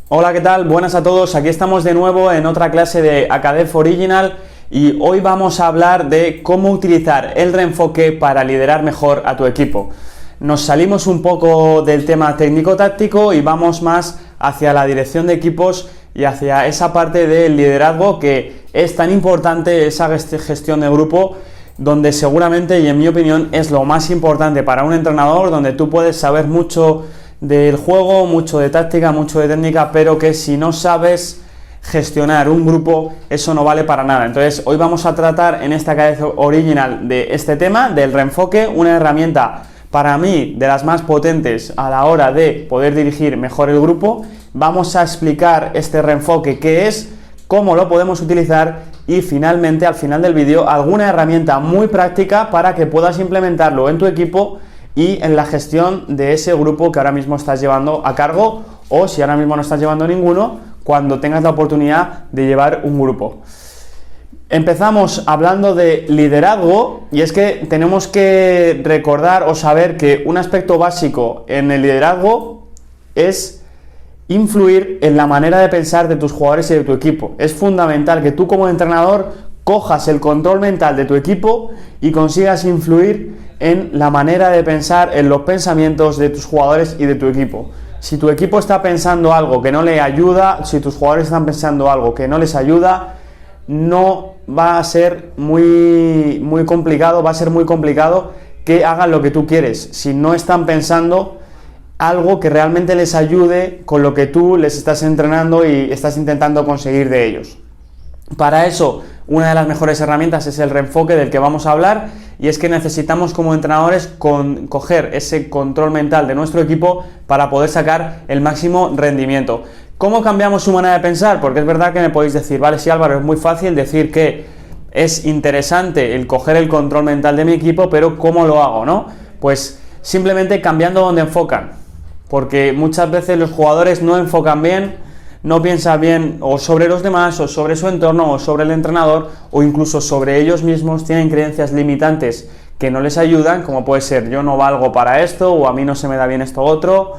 Hola, ¿qué tal? Buenas a todos. Aquí estamos de nuevo en otra clase de Acadef Original y hoy vamos a hablar de cómo utilizar el reenfoque para liderar mejor a tu equipo. Nos salimos un poco del tema técnico-táctico y vamos más hacia la dirección de equipos y hacia esa parte del liderazgo que es tan importante, esa gestión de grupo, donde seguramente, y en mi opinión, es lo más importante para un entrenador, donde tú puedes saber mucho del juego, mucho de táctica, mucho de técnica, pero que si no sabes gestionar un grupo, eso no vale para nada. Entonces, hoy vamos a tratar en esta Acadef Original de este tema, del reenfoque, una herramienta para mí de las más potentes a la hora de poder dirigir mejor el grupo. Vamos a explicar este reenfoque, qué es, cómo lo podemos utilizar y finalmente, al final del vídeo, alguna herramienta muy práctica para que puedas implementarlo en tu equipo y en la gestión de ese grupo que ahora mismo estás llevando a cargo, o si ahora mismo no estás llevando ninguno, cuando tengas la oportunidad de llevar un grupo. Empezamos hablando de liderazgo, y es que tenemos que recordar o saber que un aspecto básico en el liderazgo es influir en la manera de pensar de tus jugadores y de tu equipo. Es fundamental que tú como entrenador cojas el control mental de tu equipo y consigas influir en la manera de pensar, en los pensamientos de tus jugadores y de tu equipo. Si tu equipo está pensando algo que no le ayuda, si tus jugadores están pensando algo que no les ayuda, no va a ser muy complicado, va a ser muy complicado que hagan lo que tú quieres, si no están pensando algo que realmente les ayude con lo que tú les estás entrenando y estás intentando conseguir de ellos. Para eso, una de las mejores herramientas es el reenfoque del que vamos a hablar, y es que necesitamos como entrenadores coger ese control mental de nuestro equipo para poder sacar el máximo rendimiento. ¿Cómo cambiamos su manera de pensar? Porque es verdad que me podéis decir, vale, sí, Álvaro, es muy fácil decir que es interesante el coger el control mental de mi equipo, pero ¿cómo lo hago, no? Pues simplemente cambiando donde enfocan, porque muchas veces los jugadores no enfocan bien, no piensan bien o sobre los demás, o sobre su entorno, o sobre el entrenador, o incluso sobre ellos mismos. Tienen creencias limitantes que no les ayudan, como puede ser yo no valgo para esto, o a mí no se me da bien esto otro.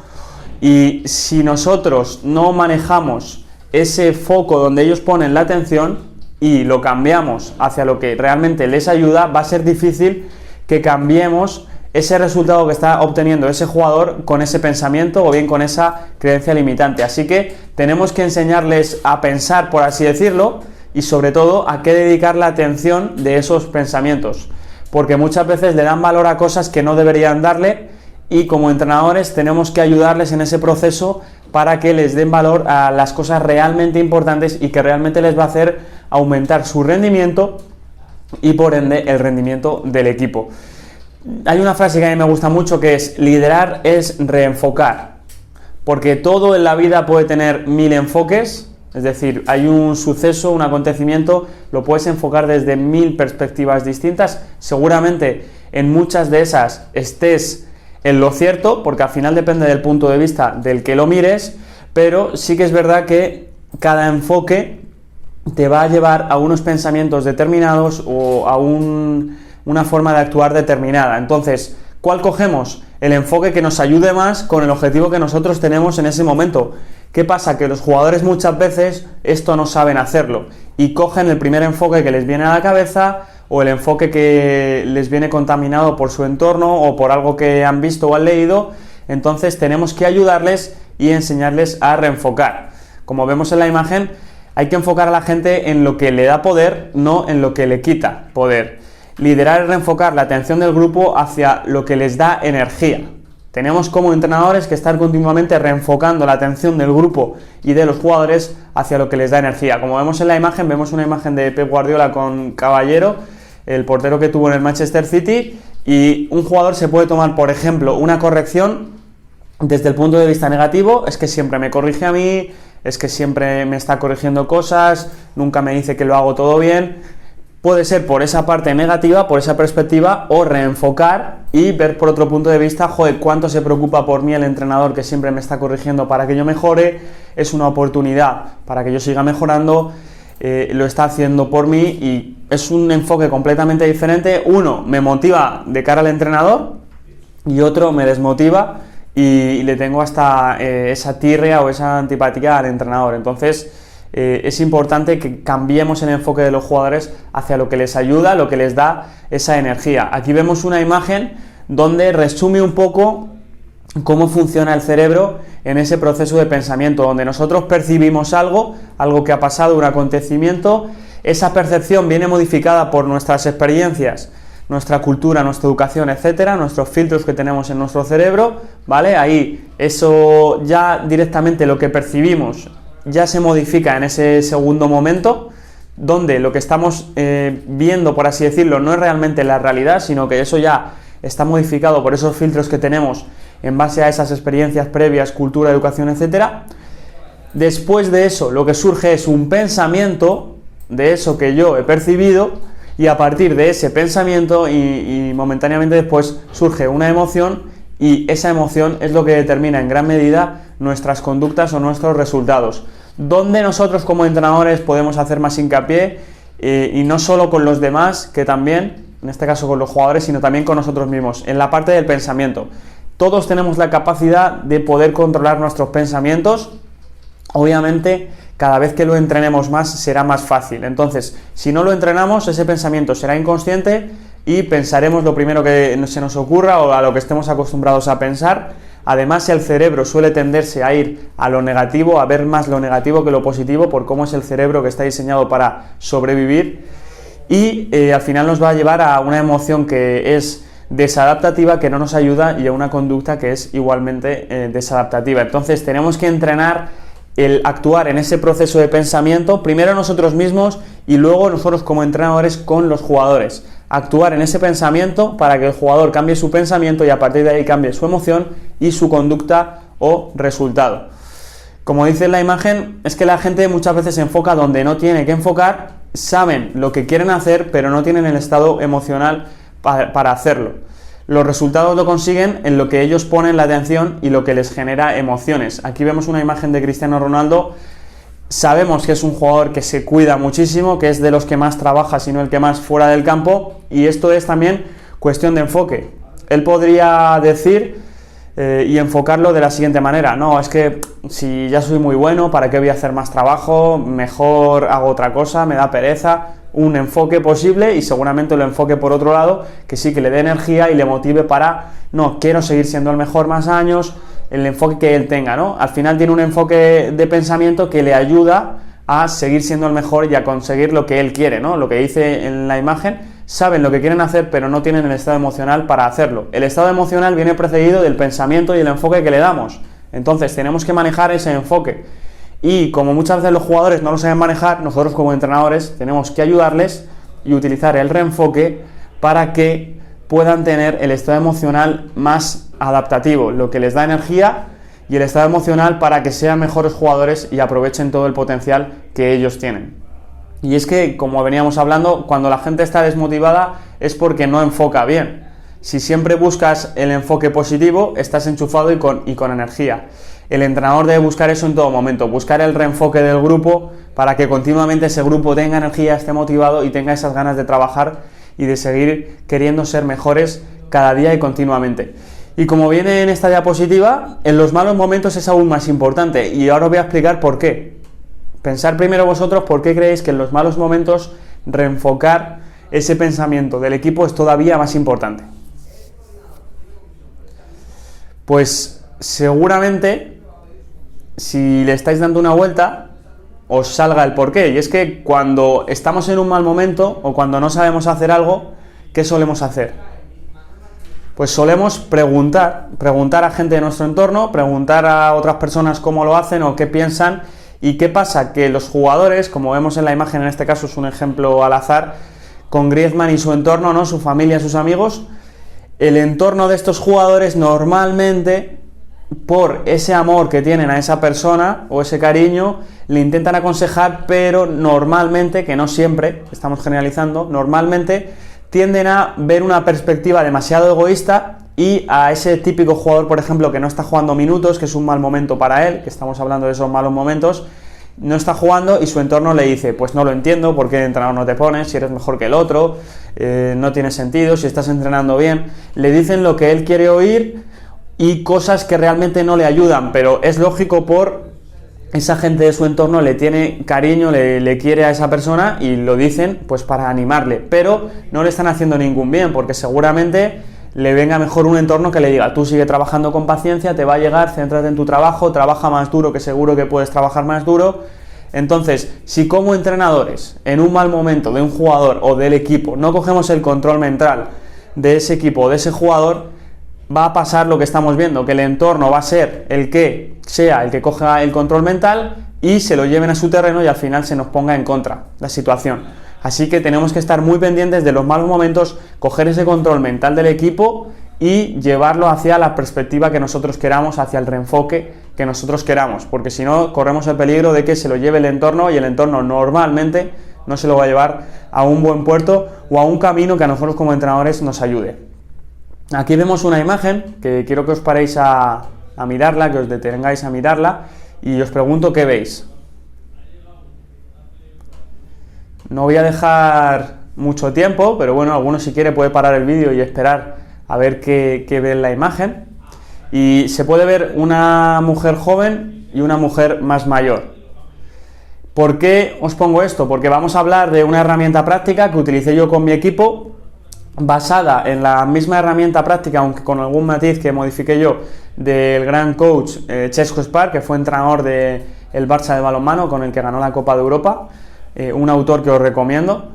Y si nosotros no manejamos ese foco donde ellos ponen la atención y lo cambiamos hacia lo que realmente les ayuda, va a ser difícil que cambiemos ese resultado que está obteniendo ese jugador con ese pensamiento o bien con esa creencia limitante. Así que tenemos que enseñarles a pensar, por así decirlo, y sobre todo a qué dedicar la atención de esos pensamientos, porque muchas veces le dan valor a cosas que no deberían darle, y como entrenadores tenemos que ayudarles en ese proceso para que les den valor a las cosas realmente importantes y que realmente les va a hacer aumentar su rendimiento y por ende el rendimiento del equipo. Hay una frase que a mí me gusta mucho, que es: liderar es reenfocar, porque todo en la vida puede tener 1000 enfoques, es decir, hay un suceso, un acontecimiento, lo puedes enfocar desde 1000 perspectivas distintas. Seguramente en muchas de esas estés en lo cierto, porque al final depende del punto de vista del que lo mires, pero sí que es verdad que cada enfoque te va a llevar a unos pensamientos determinados o a una forma de actuar determinada. Entonces, ¿cuál cogemos? El enfoque que nos ayude más con el objetivo que nosotros tenemos en ese momento. ¿Qué pasa? Que los jugadores muchas veces esto no saben hacerlo y cogen el primer enfoque que les viene a la cabeza, o el enfoque que les viene contaminado por su entorno o por algo que han visto o han leído. Entonces tenemos que ayudarles y enseñarles a reenfocar. Como vemos en la imagen, hay que enfocar a la gente en lo que le da poder, no en lo que le quita poder. Liderar es reenfocar la atención del grupo hacia lo que les da energía. Tenemos como entrenadores que estar continuamente reenfocando la atención del grupo y de los jugadores hacia lo que les da energía. Como vemos en la imagen, vemos una imagen de Pep Guardiola con Caballero, el portero que tuvo en el Manchester City, y un jugador se puede tomar, por ejemplo, una corrección desde el punto de vista negativo: es que siempre me corrige a mí, es que siempre me está corrigiendo cosas, nunca me dice que lo hago todo bien. Puede ser por esa parte negativa, por esa perspectiva, o reenfocar y ver por otro punto de vista: joder, cuánto se preocupa por mí el entrenador, que siempre me está corrigiendo para que yo mejore, es una oportunidad para que yo siga mejorando, lo está haciendo por mí, y es un enfoque completamente diferente. Uno me motiva de cara al entrenador y otro me desmotiva y le tengo hasta esa tirria o esa antipatía al entrenador. Entonces es importante que cambiemos el enfoque de los jugadores hacia lo que les ayuda, lo que les da esa energía. Aquí vemos una imagen donde resume un poco cómo funciona el cerebro en ese proceso de pensamiento, donde nosotros percibimos algo que ha pasado, un acontecimiento. Esa percepción viene modificada por nuestras experiencias, nuestra cultura, nuestra educación, etcétera, nuestros filtros que tenemos en nuestro cerebro, ¿vale? Ahí eso ya directamente lo que percibimos ya se modifica en ese segundo momento, donde lo que estamos viendo, por así decirlo, no es realmente la realidad, sino que eso ya está modificado por esos filtros que tenemos en base a esas experiencias previas, cultura, educación, etcétera. Después de eso, lo que surge es un pensamiento de eso que yo he percibido, y a partir de ese pensamiento y momentáneamente después surge una emoción, y esa emoción es lo que determina en gran medida nuestras conductas o nuestros resultados. Donde nosotros como entrenadores podemos hacer más hincapié, y no solo con los demás, que también, en este caso con los jugadores, sino también con nosotros mismos, en la parte del pensamiento. Todos tenemos la capacidad de poder controlar nuestros pensamientos. Obviamente, cada vez que lo entrenemos más, será más fácil. Entonces, si no lo entrenamos, ese pensamiento será inconsciente y pensaremos lo primero que se nos ocurra o a lo que estemos acostumbrados a pensar. Además, el cerebro suele tenderse a ir a lo negativo, a ver más lo negativo que lo positivo, por cómo es el cerebro que está diseñado para sobrevivir. Y al final nos va a llevar a una emoción que es desadaptativa, que no nos ayuda, y a una conducta que es igualmente desadaptativa. Entonces tenemos que entrenar el actuar en ese proceso de pensamiento, primero nosotros mismos y luego nosotros como entrenadores con los jugadores. Actuar en ese pensamiento para que el jugador cambie su pensamiento y a partir de ahí cambie su emoción y su conducta o resultado. Como dice en la imagen, es que la gente muchas veces se enfoca donde no tiene que enfocar, saben lo que quieren hacer, pero no tienen el estado emocional para hacerlo. Los resultados lo consiguen en lo que ellos ponen la atención y lo que les genera emociones. Aquí vemos una imagen de Cristiano Ronaldo. Sabemos que es un jugador que se cuida muchísimo, que es de los que más trabaja, si no el que más fuera del campo, y esto es también cuestión de enfoque. Él podría decir y enfocarlo de la siguiente manera: no, es que si ya soy muy bueno, ¿para qué voy a hacer más trabajo? Mejor hago otra cosa, me da pereza. Un enfoque posible, y seguramente lo enfoque por otro lado, que sí que le dé energía y le motive para, no, quiero seguir siendo el mejor más años, el enfoque que él tenga, ¿no? Al final tiene un enfoque de pensamiento que le ayuda a seguir siendo el mejor y a conseguir lo que él quiere, ¿no? Lo que dice en la imagen, saben lo que quieren hacer, pero no tienen el estado emocional para hacerlo. El estado emocional viene precedido del pensamiento y el enfoque que le damos. Entonces tenemos que manejar ese enfoque. Y como muchas veces los jugadores no lo saben manejar, nosotros como entrenadores tenemos que ayudarles y utilizar el reenfoque para que puedan tener el estado emocional más adaptativo, lo que les da energía, y el estado emocional para que sean mejores jugadores y aprovechen todo el potencial que ellos tienen. Y es que, como veníamos hablando, cuando la gente está desmotivada es porque no enfoca bien. Si siempre buscas el enfoque positivo, estás enchufado y con energía. El entrenador debe buscar eso en todo momento, buscar el reenfoque del grupo para que continuamente ese grupo tenga energía, esté motivado y tenga esas ganas de trabajar y de seguir queriendo ser mejores cada día y continuamente. Y como viene en esta diapositiva, en los malos momentos es aún más importante, y ahora os voy a explicar por qué. Pensar primero vosotros por qué creéis que en los malos momentos reenfocar ese pensamiento del equipo es todavía más importante. Pues seguramente, si le estáis dando una vuelta, os salga el porqué. Y es que cuando estamos en un mal momento o cuando no sabemos hacer algo, ¿qué solemos hacer? Pues solemos preguntar a gente de nuestro entorno, preguntar a otras personas cómo lo hacen o qué piensan. ¿Y qué pasa? Que los jugadores, como vemos en la imagen, en este caso es un ejemplo al azar, con Griezmann y su entorno, ¿no? Su familia, sus amigos, el entorno de estos jugadores normalmente, por ese amor que tienen a esa persona o ese cariño, le intentan aconsejar, pero normalmente, que no siempre, estamos generalizando, normalmente tienden a ver una perspectiva demasiado egoísta y a ese típico jugador, por ejemplo, que no está jugando minutos, que es un mal momento para él, que estamos hablando de esos malos momentos, no está jugando y su entorno le dice: pues no lo entiendo, ¿por qué de entrenador no te pones? Si eres mejor que el otro, no tiene sentido, si estás entrenando bien. Le dicen lo que él quiere oír, y cosas que realmente no le ayudan, pero es lógico por esa gente de su entorno le tiene cariño, le quiere a esa persona y lo dicen pues para animarle, pero no le están haciendo ningún bien porque seguramente le venga mejor un entorno que le diga tú sigue trabajando con paciencia, te va a llegar, céntrate en tu trabajo, trabaja más duro que seguro que puedes trabajar más duro. Entonces, si como entrenadores en un mal momento de un jugador o del equipo no cogemos el control mental de ese equipo o de ese jugador, va a pasar lo que estamos viendo, que el entorno va a ser el que sea el que coja el control mental y se lo lleven a su terreno y al final se nos ponga en contra la situación. Así que tenemos que estar muy pendientes de los malos momentos, coger ese control mental del equipo y llevarlo hacia la perspectiva que nosotros queramos, hacia el reenfoque que nosotros queramos, porque si no corremos el peligro de que se lo lleve el entorno y el entorno normalmente no se lo va a llevar a un buen puerto o a un camino que a nosotros como entrenadores nos ayude. Aquí vemos una imagen que quiero que os paréis a mirarla, que os detengáis a mirarla y os pregunto qué veis. No voy a dejar mucho tiempo, pero bueno, alguno si quiere puede parar el vídeo y esperar a ver qué ve en la imagen. Y se puede ver una mujer joven y una mujer más mayor. ¿Por qué os pongo esto? Porque vamos a hablar de una herramienta práctica que utilicé yo con mi equipo, basada en la misma herramienta práctica, aunque con algún matiz que modifiqué yo, del gran coach Chesco Spar, que fue entrenador del Barça de balonmano, con el que ganó la Copa de Europa, un autor que os recomiendo,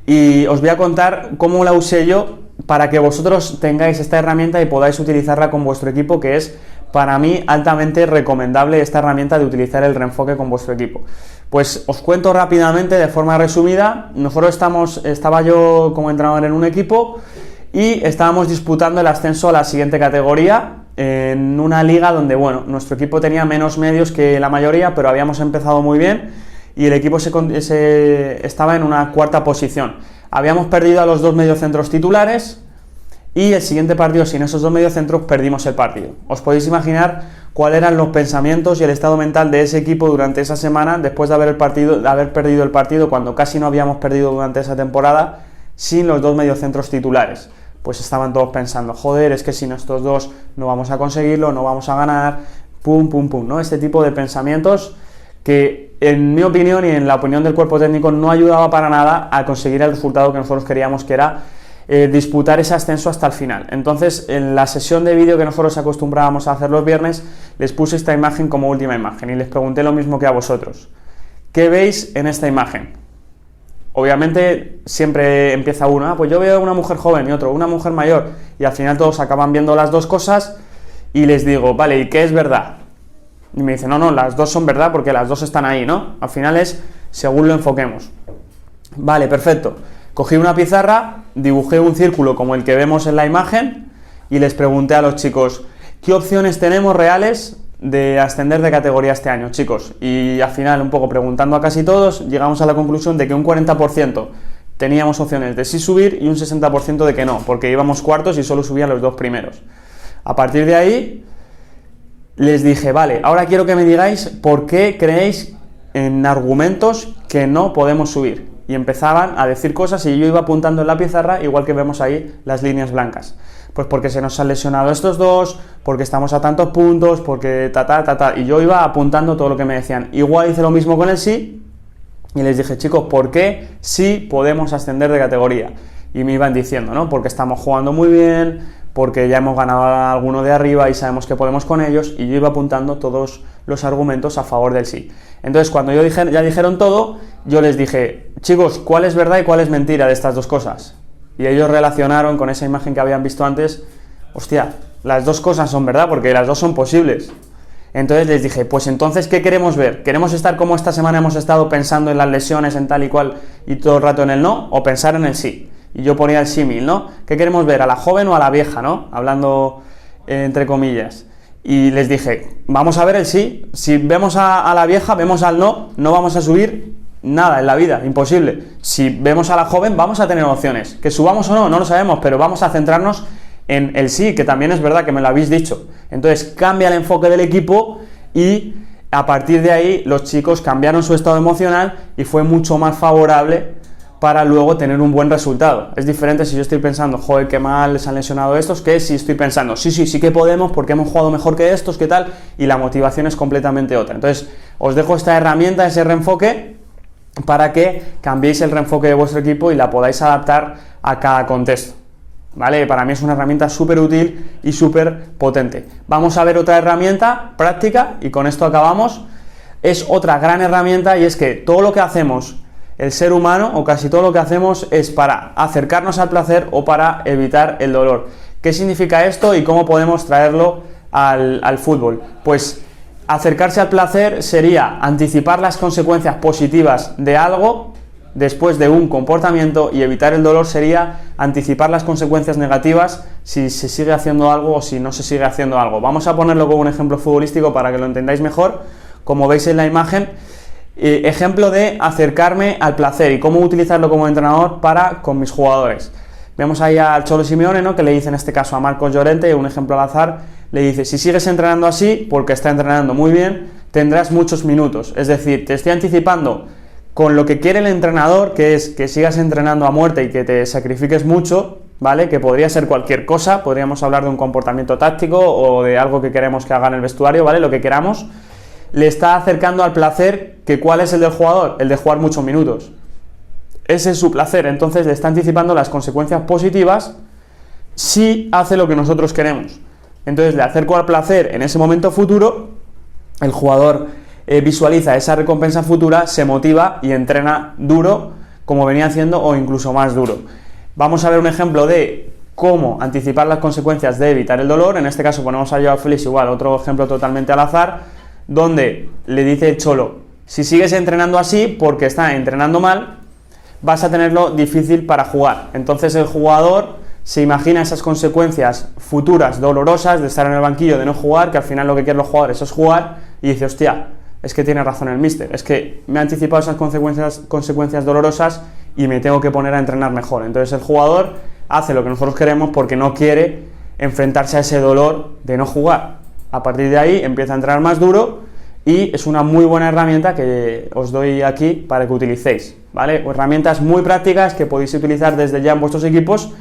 y os voy a contar cómo la usé yo para que vosotros tengáis esta herramienta y podáis utilizarla con vuestro equipo, que es para mí altamente recomendable esta herramienta de utilizar el reenfoque con vuestro equipo. Pues os cuento rápidamente, de forma resumida. Estaba yo como entrenador en un equipo y estábamos disputando el ascenso a la siguiente categoría en una liga donde, bueno, nuestro equipo tenía menos medios que la mayoría, pero habíamos empezado muy bien y el equipo estaba en una cuarta posición. Habíamos perdido a los dos mediocentros titulares y el siguiente partido sin esos dos mediocentros perdimos el partido. Os podéis imaginar cuáles eran los pensamientos y el estado mental de ese equipo durante esa semana después de haber perdido el partido cuando casi no habíamos perdido durante esa temporada sin los dos mediocentros titulares. Pues estaban todos pensando, joder, es que sin estos dos no vamos a conseguirlo, no vamos a ganar, pum, pum, pum, ¿no? Este tipo de pensamientos que en mi opinión y en la opinión del cuerpo técnico no ayudaba para nada a conseguir el resultado que nosotros queríamos, que era disputar ese ascenso hasta el final. Entonces, en la sesión de vídeo que nosotros acostumbrábamos a hacer los viernes, les puse esta imagen como última imagen y les pregunté lo mismo que a vosotros. ¿Qué veis en esta imagen? Obviamente siempre empieza uno, pues yo veo una mujer joven y otro, una mujer mayor, y al final todos acaban viendo las dos cosas y les digo, vale, ¿y qué es verdad? Y me dicen, no, las dos son verdad porque las dos están ahí, ¿no? Al final es según lo enfoquemos. Vale, perfecto. Cogí una pizarra, dibujé un círculo como el que vemos en la imagen y les pregunté a los chicos, ¿qué opciones tenemos reales de ascender de categoría este año, chicos? Y al final, un poco preguntando a casi todos, llegamos a la conclusión de que un 40% teníamos opciones de sí subir y un 60% de que no, porque íbamos cuartos y solo subían los dos primeros. A partir de ahí les dije, vale, ahora quiero que me digáis por qué creéis en argumentos que no podemos subir. Y empezaban a decir cosas y yo iba apuntando en la pizarra, igual que vemos ahí las líneas blancas. Pues porque se nos han lesionado estos dos, porque estamos a tantos puntos, porque y yo iba apuntando todo lo que me decían. Igual hice lo mismo con el sí y les dije, chicos, ¿por qué sí podemos ascender de categoría? Y me iban diciendo, ¿no? Porque estamos jugando muy bien, porque ya hemos ganado a alguno de arriba y sabemos que podemos con ellos, y yo iba apuntando todos los argumentos a favor del sí. Entonces, cuando ya dijeron todo, yo les dije, chicos, ¿cuál es verdad y cuál es mentira de estas dos cosas? Y ellos relacionaron con esa imagen que habían visto antes, hostia, las dos cosas son verdad porque las dos son posibles. Entonces les dije, pues entonces, ¿qué queremos ver? ¿Queremos estar como esta semana hemos estado pensando en las lesiones, en tal y cual, y todo el rato en el no, o pensar en el sí? Y yo ponía el símil, ¿no? ¿Qué queremos ver? ¿A la joven o a la vieja, no? Hablando entre comillas. Y les dije, vamos a ver el sí. Si vemos a la vieja, vemos al no, no vamos a subir nada en la vida, imposible. Si vemos a la joven, vamos a tener opciones. Que subamos o no, no lo sabemos, pero vamos a centrarnos en el sí, que también es verdad que me lo habéis dicho. Entonces cambia el enfoque del equipo y a partir de ahí los chicos cambiaron su estado emocional y fue mucho más favorable para luego tener un buen resultado. Es diferente si yo estoy pensando, joder, qué mal les han lesionado estos, que si estoy pensando, sí que podemos porque hemos jugado mejor que estos, qué tal, y la motivación es completamente otra. Entonces, os dejo esta herramienta, ese reenfoque, para que cambiéis el reenfoque de vuestro equipo y la podáis adaptar a cada contexto. ¿Vale? Para mí es una herramienta súper útil y súper potente. Vamos a ver otra herramienta práctica y con esto acabamos. Es otra gran herramienta y es que todo lo que hacemos, el ser humano, o casi todo lo que hacemos, es para acercarnos al placer o para evitar el dolor. ¿Qué significa esto y cómo podemos traerlo al fútbol? Pues acercarse al placer sería anticipar las consecuencias positivas de algo después de un comportamiento, y evitar el dolor sería anticipar las consecuencias negativas si se sigue haciendo algo o si no se sigue haciendo algo. Vamos a ponerlo como un ejemplo futbolístico para que lo entendáis mejor. Como veis en la imagen, ejemplo de acercarme al placer y cómo utilizarlo como entrenador con mis jugadores. Vemos ahí al Cholo Simeone, ¿no?, que le dice en este caso a Marcos Llorente, un ejemplo al azar, le dice: si sigues entrenando así, porque está entrenando muy bien, tendrás muchos minutos. Es decir, te estoy anticipando con lo que quiere el entrenador, que es que sigas entrenando a muerte y que te sacrifiques mucho, ¿vale? Que podría ser cualquier cosa, podríamos hablar de un comportamiento táctico o de algo que queremos que haga en el vestuario, ¿vale? Lo que queramos. Le está acercando al placer, que ¿cuál es el del jugador? El de jugar muchos minutos. Ese es su placer, entonces le está anticipando las consecuencias positivas si hace lo que nosotros queremos. Entonces le acerco al placer en ese momento futuro, el jugador visualiza esa recompensa futura, se motiva y entrena duro, como venía haciendo, o incluso más duro. Vamos a ver un ejemplo de cómo anticipar las consecuencias de evitar el dolor. En este caso ponemos a Joao Félix, igual, otro ejemplo totalmente al azar, donde le dice el Cholo: si sigues entrenando así, porque está entrenando mal, vas a tenerlo difícil para jugar. Entonces el jugador se imagina esas consecuencias futuras dolorosas de estar en el banquillo, de no jugar, que al final lo que quieren los jugadores es jugar, y dice: hostia, es que tiene razón el míster, es que me ha anticipado esas consecuencias dolorosas y me tengo que poner a entrenar mejor. Entonces el jugador hace lo que nosotros queremos porque no quiere enfrentarse a ese dolor de no jugar. A partir de ahí empieza a entrenar más duro y es una muy buena herramienta que os doy aquí para que utilicéis, ¿vale? Herramientas muy prácticas que podéis utilizar desde ya en vuestros equipos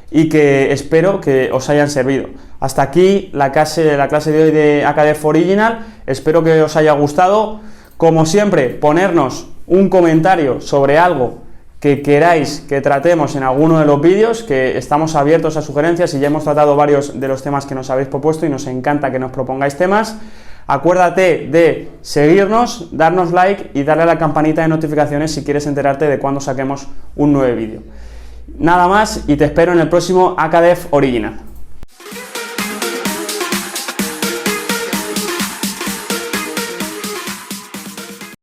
y que espero que os hayan servido. Hasta aquí la clase de hoy de AKDF Original. Espero que os haya gustado. Como siempre, ponernos un comentario sobre algo que queráis que tratemos en alguno de los vídeos, que estamos abiertos a sugerencias y ya hemos tratado varios de los temas que nos habéis propuesto y nos encanta que nos propongáis temas. Acuérdate de seguirnos, darnos like y darle a la campanita de notificaciones si quieres enterarte de cuando saquemos un nuevo vídeo. Nada más y te espero en el próximo AKDF Original.